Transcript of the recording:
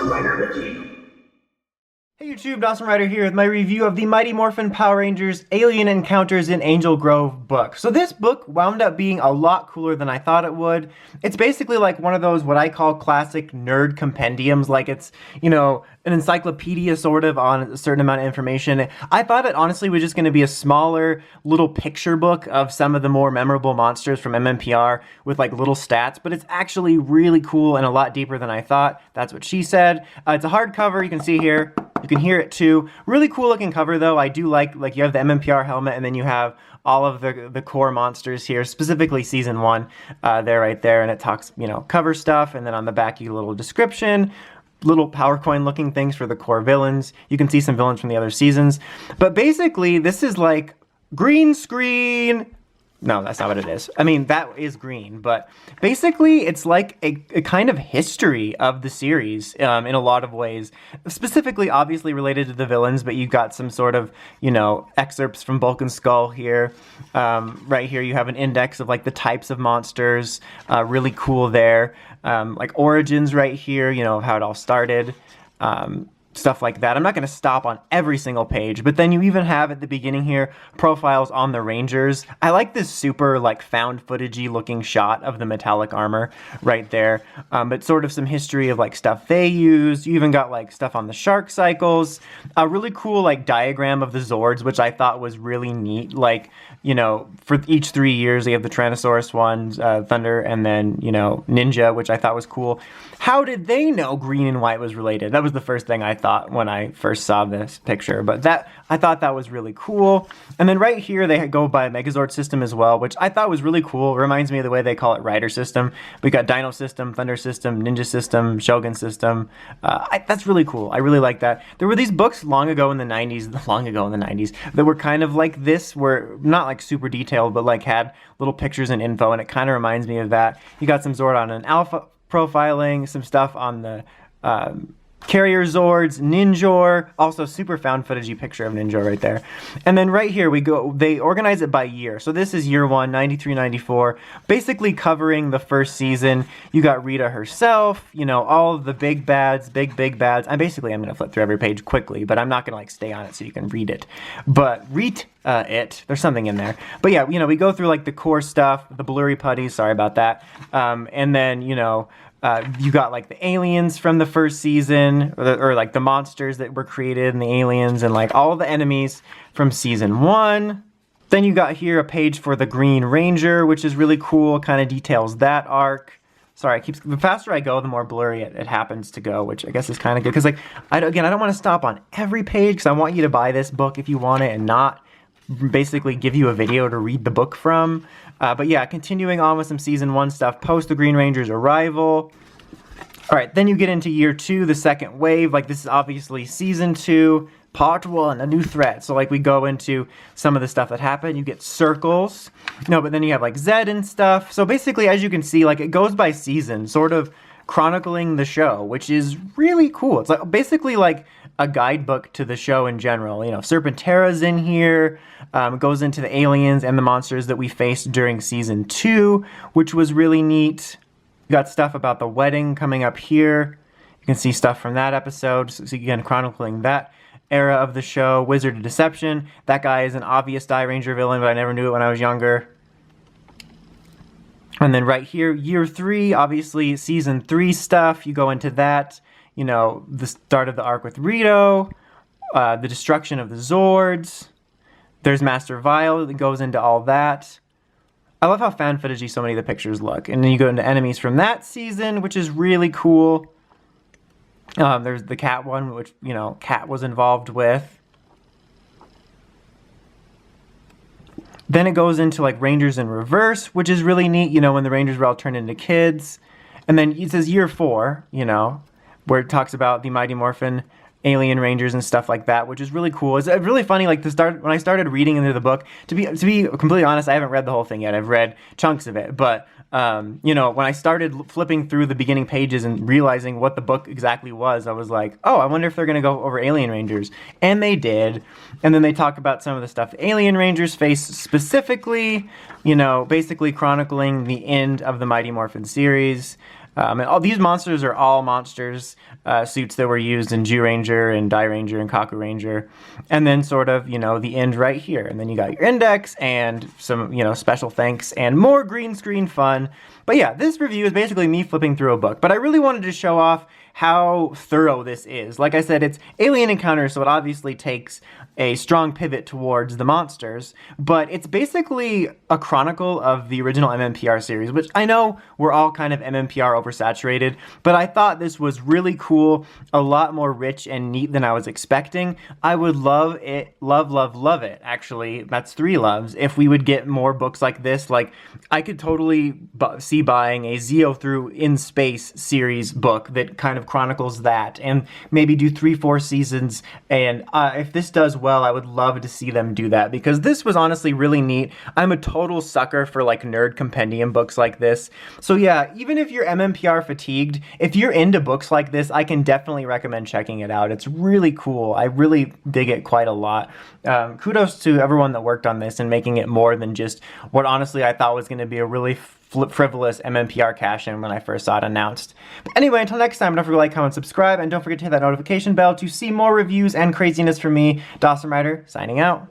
Dawson Rider with you. Hey YouTube, Dawson Rider here with my review of the Mighty Morphin Power Rangers Alien Encounters in Angel Grove book. So this book wound up being a lot cooler than I thought it would. It's basically like one of those what I call classic nerd compendiums, like it's, you know, an encyclopedia sort of on a certain amount of information. I thought it honestly was just going to be a smaller little picture book of some of the more memorable monsters from MMPR with like little stats, but it's actually really cool and a lot deeper than I thought. That's what she said. It's a hardcover, you can see here. You can hear it too. Really cool looking cover though. I do like you have the MMPR helmet and then you have all of the core monsters here, specifically season 1 there right there, and it talks, you know, cover stuff, and then on the back you get a little description, little power coin looking things for the core villains. You can see some villains from the other seasons. But basically this is like green screen. No, that's not what it is. I mean, that is green, but basically it's like a kind of history of the series in a lot of ways. Specifically, obviously related to the villains, but you got some sort of, you know, excerpts from Bulk and Skull here. Right here you have an index of like the types of monsters. Really cool there. Like origins right here, you know, how it all started. Stuff like that. I'm not going to stop on every single page, but then you even have at the beginning here profiles on the Rangers. I like this super like found footagey looking shot of the metallic armor right there, but sort of some history of like stuff they use. You even got like stuff on the shark cycles, a really cool like diagram of the Zords, which I thought was really neat. Like, you know, for each 3 years they have the Tyrannosaurus ones, Thunder, and then, you know, Ninja, which I thought was cool. How did they know green and white was related? That was the first thing I thought when I first saw this picture, but I thought that was really cool. And then right here they go by Megazord system as well, which I thought was really cool. It reminds me of the way they call it Rider system. We got Dino system, Thunder system, Ninja system, Shogun system. That's really cool. I really like that. There were these books long ago in the 90s, that were kind of like this, were not like super detailed, but like had little pictures and info, and it kind of reminds me of that. You got some Zord on an alpha profiling, some stuff on the Carrier Zords, Ninjor, also super found footagey picture of Ninjor right there. And then right here we go, they organize it by year. So this is year 1, 93, 94, basically covering the first season. You got Rita herself, you know, all of the big bads. I'm going to flip through every page quickly, but I'm not going to like stay on it so you can read it. But there's something in there. But yeah, you know, we go through like the core stuff, the blurry putties, sorry about that. And then, you know, you got like the aliens from the first season, or like the monsters that were created and the aliens and like all the enemies from season 1. Then you got here a page for the Green Ranger, which is really cool, kind of details that arc. Sorry, the faster I go, the more blurry it happens to go, which I guess is kind of good. Because like, I don't want to stop on every page because I want you to buy this book if you want it and not basically give you a video to read the book from. But yeah, continuing on with some season 1 stuff post the Green Ranger's arrival. All right, then you get into year 2, the second wave. Like this is obviously season 2, part 1, a new threat. So like we go into some of the stuff that happened. You get circles. No, but then you have like Zed and stuff. So basically, as you can see, like it goes by season, sort of chronicling the show, which is really cool. It's like basically like a guidebook to the show in general. You know, Serpentera's in here. It goes into the aliens and the monsters that we faced during season 2, which was really neat. You got stuff about the wedding coming up here. You can see stuff from that episode. So again, chronicling that era of the show. Wizard of Deception. That guy is an obvious Die Ranger villain, but I never knew it when I was younger. And then right here, year 3, obviously season 3 stuff. You go into that. You know, the start of the arc with Rita, the destruction of the Zords. There's Master Vile that goes into all that. I love how fan footagey so many of the pictures look. And then you go into enemies from that season, which is really cool. There's the Cat one, which, you know, Cat was involved with. Then it goes into like Rangers in Reverse, which is really neat, you know, when the Rangers were all turned into kids. And then it says year 4, you know, where it talks about the Mighty Morphin Alien Rangers and stuff like that, which is really cool. It's really funny, like when I started reading into the book, to be completely honest, I haven't read the whole thing yet. I've read chunks of it, but you know, when I started flipping through the beginning pages and realizing what the book exactly was, I was like, oh, I wonder if they're going to go over Alien Rangers. And they did. And then they talk about some of the stuff the Alien Rangers face specifically, you know, basically chronicling the end of the Mighty Morphin series. And all these monsters are all monsters suits that were used in Jew Ranger and Die Ranger and Kaku Ranger. And then sort of, you know, the end right here. And then you got your index and some, you know, special thanks and more green screen fun. But yeah, this review is basically me flipping through a book. But I really wanted to show off how thorough this is. Like I said, it's alien encounters, so it obviously takes a strong pivot towards the monsters, but it's basically a chronicle of the original MMPR series, which I know we're all kind of MMPR oversaturated, but I thought this was really cool, a lot more rich and neat than I was expecting. I would love it, love it, actually, that's 3 loves, if we would get more books like this. Like, I could totally see buying a Zeo through In Space series book that kind of chronicles that, and maybe do 3-4 seasons, and if this does well, I would love to see them do that, because this was honestly really neat. I'm a total sucker for like nerd compendium books like this. So yeah, even if you're MMPR fatigued, if you're into books like this, I can definitely recommend checking it out. It's really cool. I really dig it quite a lot. Kudos to everyone that worked on this and making it more than just what honestly I thought was going to be a really frivolous MMPR cash-in when I first saw it announced. But anyway, until next time, don't forget to like, comment, subscribe, and don't forget to hit that notification bell to see more reviews and craziness from me, Dawson Rider, signing out.